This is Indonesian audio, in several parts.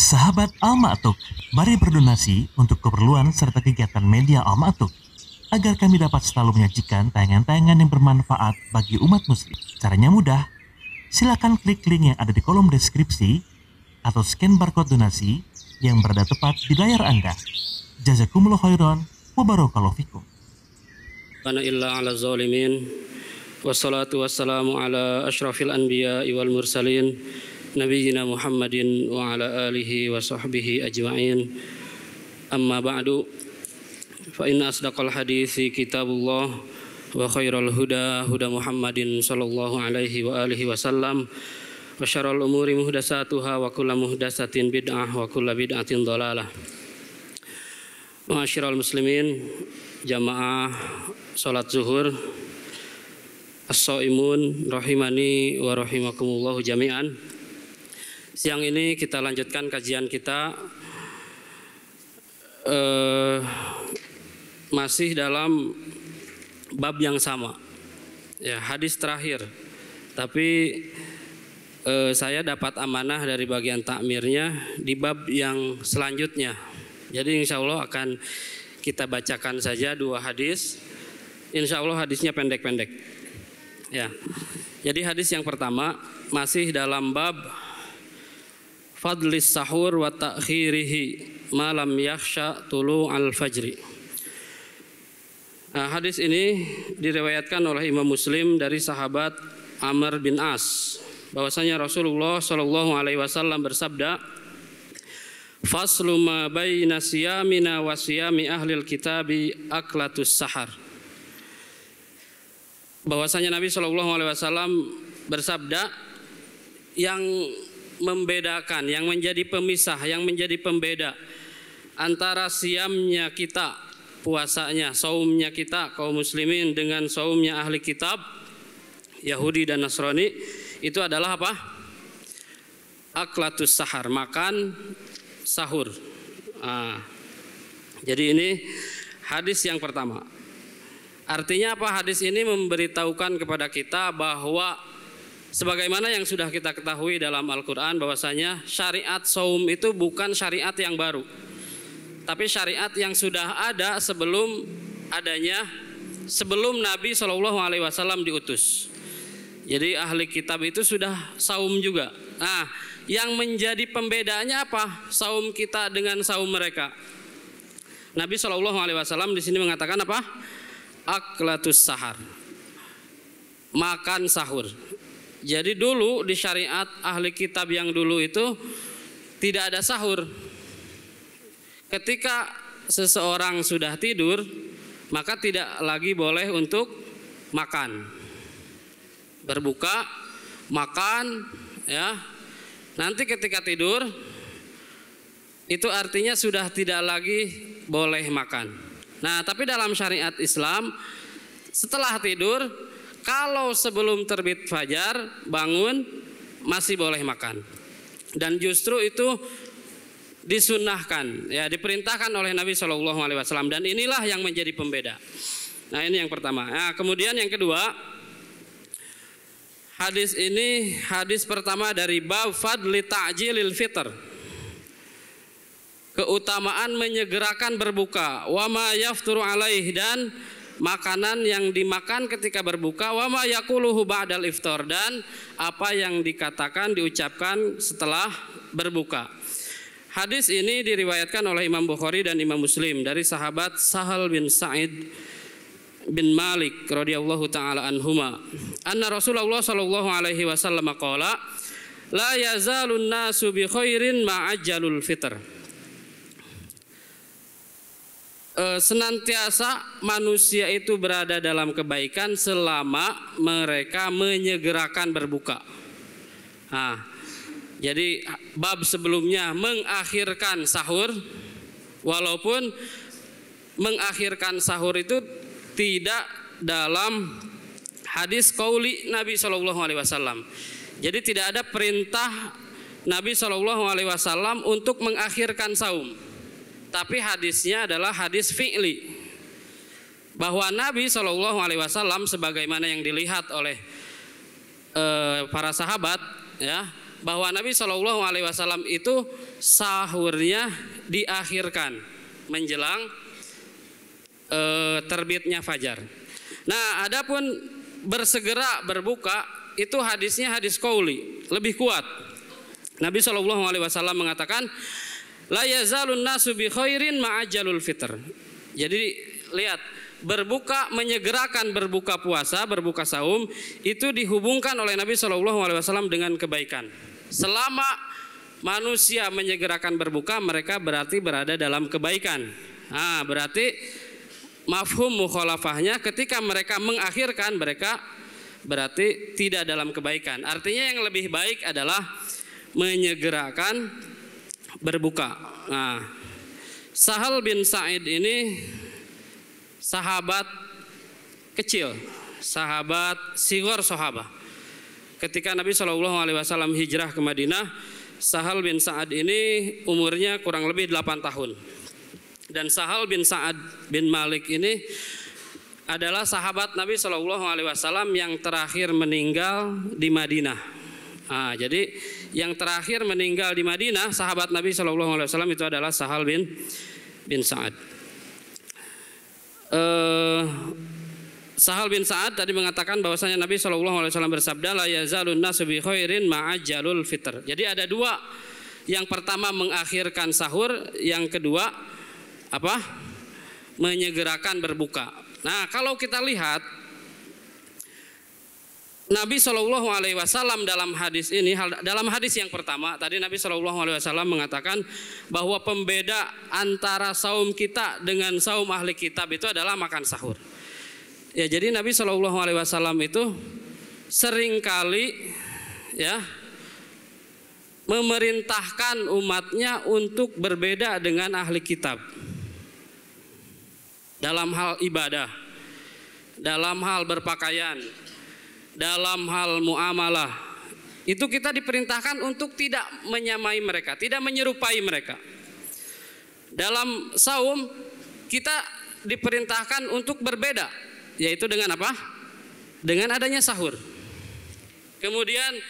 Sahabat Al-Ma'tuk, mari berdonasi untuk keperluan serta kegiatan media Al-Ma'tuk agar kami dapat selalu menyajikan tayangan-tayangan yang bermanfaat bagi umat muslim. Caranya mudah, silakan klik link yang ada di kolom deskripsi atau scan barcode donasi yang berada tepat di layar Anda. Jazakumullah khairan wa barakallahu fikum. Kana illa ala zalimin wassalatu wassalamu ala asyrafil anbiya'i wal mursalin Nabiyyina Muhammadin wa ala alihi wa sahbihi ajma'in. Amma ba'du, fa inna asdaqal hadithi kitabullah wa khairal huda huda Muhammadin sallallahu alaihi wa alihi wasallam wa syarrul umuri muhdatsatuha wa kullu muhdatsatin bid'ah wa kullu bid'atin dhalalah. Ma'asyiral muslimin, jamaah salat zuhur, as-shaimun rahimani wa rahimakumullah jami'an. Siang ini kita lanjutkan kajian kita masih dalam bab yang sama, ya, hadis terakhir. Tapi saya dapat amanah dari bagian takmirnya di bab yang selanjutnya. Jadi insya Allah akan kita bacakan saja 2 hadis. Insya Allah hadisnya pendek-pendek. Ya. Jadi hadis yang pertama masih dalam bab fadlis sahur wa ta'khirihi malam yakhsha tulu al-fajri. Nah, hadis ini diriwayatkan oleh Imam Muslim dari sahabat Amr bin As bahwasanya Rasulullah Shallallahu alaihi wasallam bersabda, faslu ma baina siyamina wa siyami ahlil kitabi aklatus sahar. Bahwasanya Nabi Shallallahu alaihi wasallam bersabda, yang membedakan, yang menjadi pemisah, yang menjadi pembeda antara siamnya kita, puasanya, saumnya kita kaum muslimin dengan saumnya ahli kitab Yahudi dan Nasrani, itu adalah apa? Aklatus sahar, makan sahur. Jadi ini hadis yang pertama. Artinya apa? Hadis ini memberitahukan kepada kita bahwa sebagaimana yang sudah kita ketahui dalam Al-Quran, bahwasanya syariat saum itu bukan syariat yang baru, tapi syariat yang sudah ada sebelum Nabi SAW diutus. Jadi ahli kitab itu sudah saum juga. Nah, yang menjadi pembedanya apa? Saum kita dengan saum mereka. Nabi SAW di sini mengatakan apa? Aklatus sahar, makan sahur. Jadi dulu di syariat ahli kitab yang dulu itu tidak ada sahur. Ketika seseorang sudah tidur, maka tidak lagi boleh untuk makan. Berbuka, makan, ya. Nanti ketika tidur, itu artinya sudah tidak lagi boleh makan. Nah, tapi dalam syariat Islam, setelah tidur, kalau sebelum terbit fajar bangun masih boleh makan, dan justru itu disunnahkan, ya, diperintahkan oleh Nabi Shallallahu alaihi wasallam, dan inilah yang menjadi pembeda. Nah, ini yang pertama. Nah, kemudian yang kedua, hadis ini hadis pertama dari bab fadli ta'jilil fitr, keutamaan menyegerakan berbuka, wa ma yafturu alaih, dan makanan yang dimakan ketika berbuka, wa ma yaquluhu ba'dal iftar, dan apa yang dikatakan, diucapkan setelah berbuka. Hadis ini diriwayatkan oleh Imam Bukhari dan Imam Muslim dari sahabat Sahal bin Sa'id bin Malik radhiyallahu taala anhuma, anna Rasulullah sallallahu alaihi wasallam qala, la yazalun nasu bi khairin ma'ajjalul fitr. Senantiasa manusia itu berada dalam kebaikan selama mereka menyegerakan berbuka. Nah, jadi bab sebelumnya mengakhirkan sahur, walaupun mengakhirkan sahur itu tidak dalam hadis qauli Nabi Shallallahu alaihi wasallam. Jadi tidak ada perintah Nabi Shallallahu alaihi wasallam untuk mengakhirkan saum. Tapi hadisnya adalah hadis fi'li, bahwa Nabi Shallallahu alaihi wasallam sebagaimana yang dilihat oleh para sahabat, ya, bahwa Nabi Shallallahu Alaihi Wasallam itu sahurnya diakhirkan menjelang terbitnya fajar. Nah, adapun bersegera berbuka itu hadisnya hadis qauli, lebih kuat. Nabi Shallallahu Alaihi Wasallam mengatakan, la yazalun nasu bi khairin ma'ajalul fitr. Jadi lihat, berbuka, menyegerakan berbuka puasa, berbuka saum itu dihubungkan oleh Nabi Shallallahu Alaihi Wasallam dengan kebaikan. Selama manusia menyegerakan berbuka, mereka berarti berada dalam kebaikan. Nah, berarti mafhum mukhalafahnya ketika mereka mengakhirkan, mereka berarti tidak dalam kebaikan. Artinya yang lebih baik adalah menyegerakan berbuka. Nah, Sahal bin Sa'id ini sahabat kecil, sahabat sighar sahabah. Ketika Nabi Shallallahu Alaihi Wasallam hijrah ke Madinah, Sahal bin Sa'ad ini umurnya kurang lebih 8 tahun. Dan Sahal bin Sa'ad bin Malik ini adalah sahabat Nabi Shallallahu Alaihi Wasallam yang terakhir meninggal di Madinah. Nah, jadi yang terakhir meninggal di Madinah sahabat Nabi Shallallahu Alaihi Wasallam itu adalah Sahal bin Sa'ad. Sahal bin Sa'ad tadi mengatakan bahwasanya Nabi Shallallahu Alaihi Wasallam bersabda, la yazalun nasu bi khairin ma'ajalul fitr. Jadi ada dua, yang pertama mengakhirkan sahur, yang kedua apa? Menyegerakan berbuka. Nah, kalau kita lihat Nabi Shallallahu Alaihi Wasallam dalam hadis ini, dalam hadis yang pertama tadi Nabi Shallallahu Alaihi Wasallam mengatakan bahwa pembeda antara saum kita dengan saum ahli kitab itu adalah makan sahur. Ya, jadi Nabi Shallallahu Alaihi Wasallam itu seringkali ya memerintahkan umatnya untuk berbeda dengan ahli kitab dalam hal ibadah, dalam hal berpakaian, dalam hal muamalah. Itu kita diperintahkan untuk tidak menyamai mereka, tidak menyerupai mereka. Dalam saum kita diperintahkan untuk berbeda, yaitu dengan apa? Dengan adanya sahur. Kemudian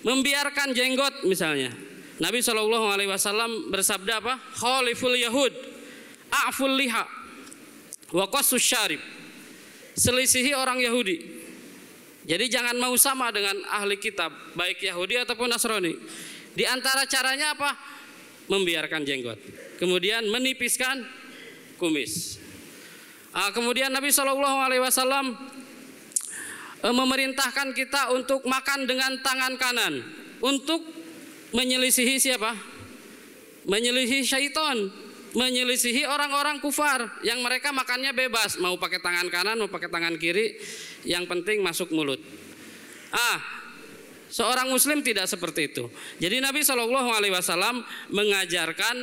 membiarkan jenggot misalnya. Nabi Shallallahu Alaihi Wasallam bersabda apa? Khaliful Yahud, a'ful liha, wa qassus syarib. Selisihi orang Yahudi. Jadi jangan mau sama dengan ahli kitab, baik Yahudi ataupun Nasrani. Di antara caranya apa? Membiarkan jenggot. Kemudian menipiskan kumis. Kemudian Nabi Shallallahu Alaihi Wasallam memerintahkan kita untuk makan dengan tangan kanan, untuk menyelisihi siapa? Menyelisihi syaitan, menyelisihi orang-orang kufar yang mereka makannya bebas, mau pakai tangan kanan, mau pakai tangan kiri, yang penting masuk mulut. Seorang muslim tidak seperti itu. Jadi Nabi Shallallahu Alaihi Wasallam mengajarkan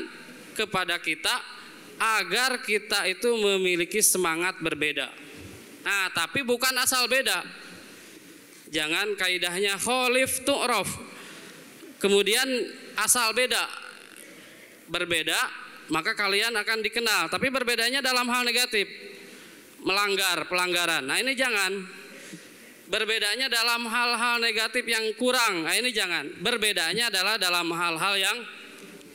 kepada kita agar kita itu memiliki semangat berbeda. Nah, tapi bukan asal beda. Jangan kaidahnya khalif tu'raf, kemudian asal beda. Berbeda maka kalian akan dikenal, tapi berbedanya dalam hal negatif, melanggar, pelanggaran. Nah, ini jangan. Berbedanya dalam hal-hal negatif yang kurang. Nah, ini jangan. Berbedanya adalah dalam hal-hal yang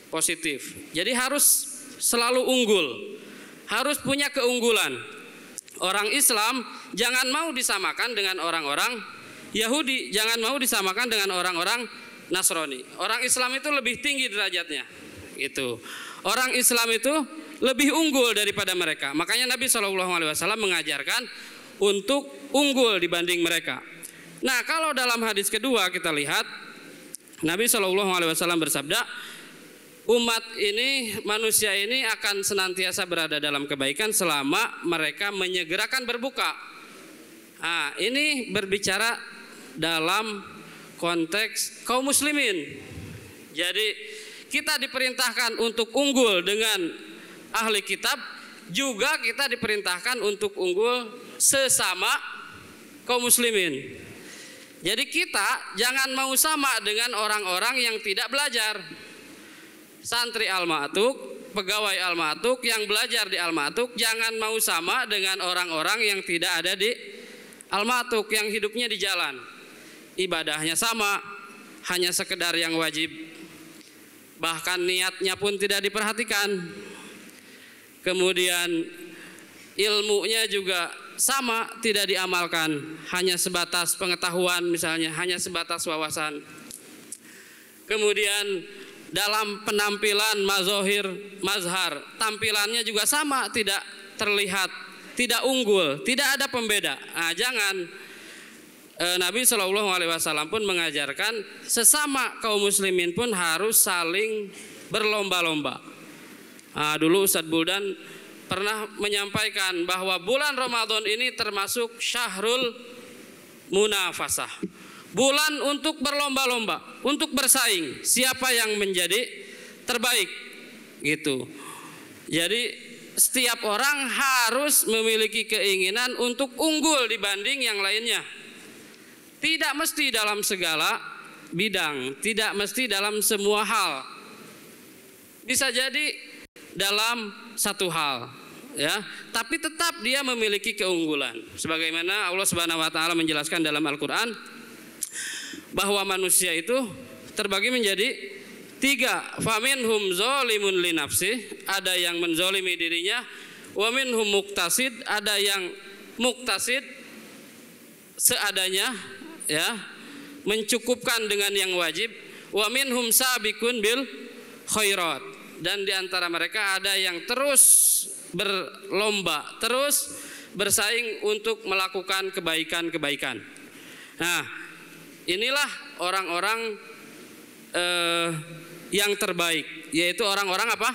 positif. Jadi harus selalu unggul, harus punya keunggulan. Orang Islam jangan mau disamakan dengan orang-orang Yahudi, jangan mau disamakan dengan orang-orang Nasrani. Orang Islam itu lebih tinggi derajatnya. Itu. Orang Islam itu lebih unggul daripada mereka. Makanya Nabi Shallallahu Alaihi Wasallam mengajarkan untuk unggul dibanding mereka. Nah, kalau dalam hadis kedua kita lihat Nabi Shallallahu Alaihi Wasallam bersabda, umat ini, manusia ini akan senantiasa berada dalam kebaikan selama mereka menyegerakan berbuka. Nah, ini berbicara dalam konteks kaum muslimin. Jadi kita diperintahkan untuk unggul dengan ahli kitab, juga kita diperintahkan untuk unggul sesama kaum muslimin. Jadi kita jangan mau sama dengan orang-orang yang tidak belajar. Santri Al-Ma'tuk, pegawai Al-Ma'tuk yang belajar di Al-Ma'tuk jangan mau sama dengan orang-orang yang tidak ada di Al-Ma'tuk, yang hidupnya di jalan. Ibadahnya sama, hanya sekedar yang wajib. Bahkan niatnya pun tidak diperhatikan. Kemudian ilmunya juga sama, tidak diamalkan, hanya sebatas pengetahuan misalnya, hanya sebatas wawasan. Kemudian dalam penampilan mazhar, tampilannya juga sama, tidak terlihat, tidak unggul, tidak ada pembeda. Nah, jangan. Nabi SAW pun mengajarkan sesama kaum muslimin pun harus saling berlomba-lomba. Nah, dulu Ustadz Buldan pernah menyampaikan bahwa bulan Ramadan ini termasuk syahrul munafasah, bulan untuk berlomba-lomba, untuk bersaing siapa yang menjadi terbaik gitu. Jadi setiap orang harus memiliki keinginan untuk unggul dibanding yang lainnya. Tidak mesti dalam segala bidang, tidak mesti dalam semua hal. Bisa jadi dalam satu hal, ya, tapi tetap dia memiliki keunggulan. Sebagaimana Allah Subhanahu wa taala menjelaskan dalam Al-Qur'an bahwa manusia itu terbagi menjadi tiga. Faminhum zalimun li nafsi, ada yang menzolimi dirinya. Wa minhum muqtasid, ada yang muqtasid seadanya, ya, mencukupkan dengan yang wajib. Wa minhum sabiqun bil khairat, dan di antara mereka ada yang terus berlomba, terus bersaing untuk melakukan kebaikan-kebaikan. Nah, inilah orang-orang yang terbaik, yaitu orang-orang apa?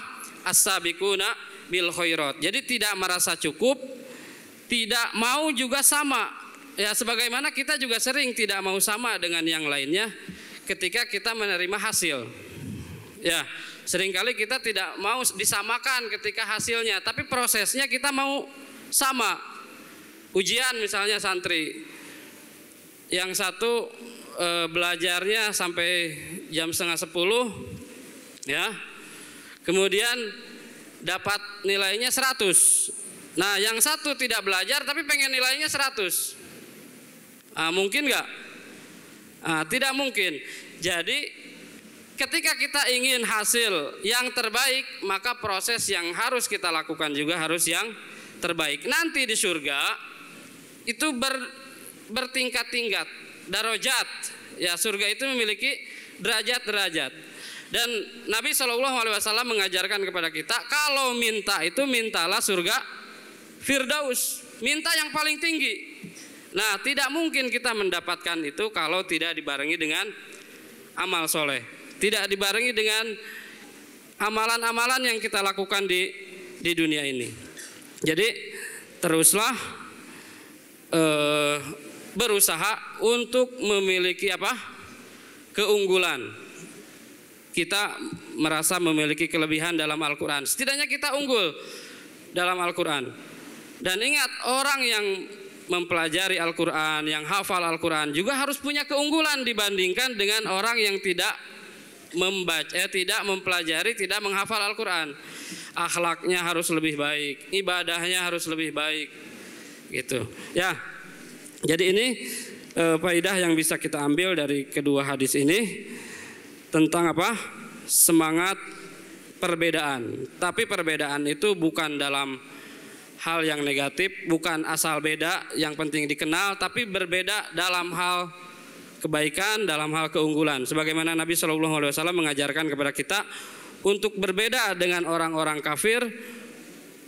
As-sabiquna bil khairat. Jadi tidak merasa cukup, tidak mau juga sama. Ya, sebagaimana kita juga sering tidak mau sama dengan yang lainnya ketika kita menerima hasil. Ya, seringkali kita tidak mau disamakan ketika hasilnya, tapi prosesnya kita mau sama. Ujian misalnya santri, yang satu belajarnya sampai jam 9:30, ya, kemudian dapat nilainya 100. Nah, yang satu tidak belajar tapi pengen nilainya 100. Mungkin nggak? Tidak mungkin. Jadi ketika kita ingin hasil yang terbaik, maka proses yang harus kita lakukan juga harus yang terbaik. Nanti di surga itu bertingkat-tingkat, darajat. Ya, surga itu memiliki derajat-derajat. Dan Nabi SAW mengajarkan kepada kita, kalau minta itu mintalah surga Firdaus, minta yang paling tinggi. Nah, tidak mungkin kita mendapatkan itu kalau tidak dibarengi dengan amal soleh, tidak dibarengi dengan amalan-amalan yang kita lakukan di dunia ini. Jadi teruslah berusaha untuk memiliki apa? Keunggulan. Kita merasa memiliki kelebihan dalam Al-Quran. Setidaknya kita unggul dalam Al-Quran. Dan ingat, orang yang mempelajari Al-Quran, yang hafal Al-Quran juga harus punya keunggulan dibandingkan dengan orang yang tidak membaca, tidak mempelajari, tidak menghafal Al-Quran. Akhlaknya harus lebih baik, ibadahnya harus lebih baik, gitu. Ya, jadi ini faedah yang bisa kita ambil dari kedua hadis ini tentang apa? Semangat perbedaan. Tapi perbedaan itu bukan dalam hal yang negatif, bukan asal beda, yang penting dikenal, tapi berbeda dalam hal kebaikan, dalam hal keunggulan. Sebagaimana Nabi SAW mengajarkan kepada kita untuk berbeda dengan orang-orang kafir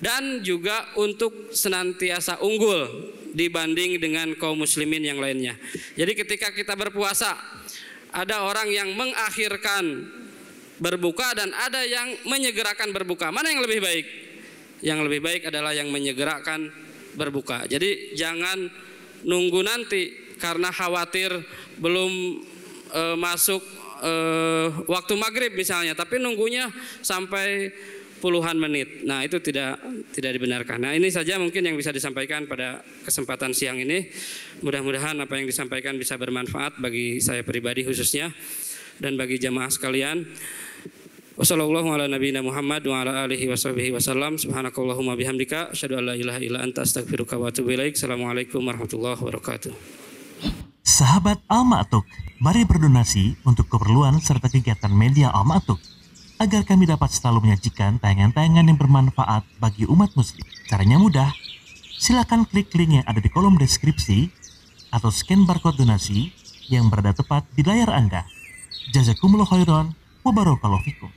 dan juga untuk senantiasa unggul dibanding dengan kaum muslimin yang lainnya. Jadi ketika kita berpuasa, ada orang yang mengakhirkan berbuka dan ada yang menyegerakan berbuka. Mana yang lebih baik? Yang lebih baik adalah yang menyegerakan berbuka. Jadi jangan nunggu nanti karena khawatir belum masuk waktu maghrib misalnya, tapi nunggunya sampai puluhan menit. Nah, itu tidak dibenarkan. Nah, ini saja mungkin yang bisa disampaikan pada kesempatan siang ini. Mudah-mudahan apa yang disampaikan bisa bermanfaat bagi saya pribadi khususnya dan bagi jamaah sekalian. Wassallallahu ala nabiyina Muhammad wa ala alihi washabihi wasallam. Subhanakallahumma bihamdika asyhadu an la ilaha illa anta astaghfiruka wa atubu ilaik. Assalamualaikum warahmatullahi wabarakatuh. Sahabat Al-Ma'tuk, mari berdonasi untuk keperluan serta kegiatan media Al-Ma'tuk agar kami dapat selalu menyajikan tayangan-tayangan yang bermanfaat bagi umat muslim. Caranya mudah, silakan klik link yang ada di kolom deskripsi atau scan barcode donasi yang berada tepat di layar Anda. Jazakumullah khairan wa barakallahu fikum.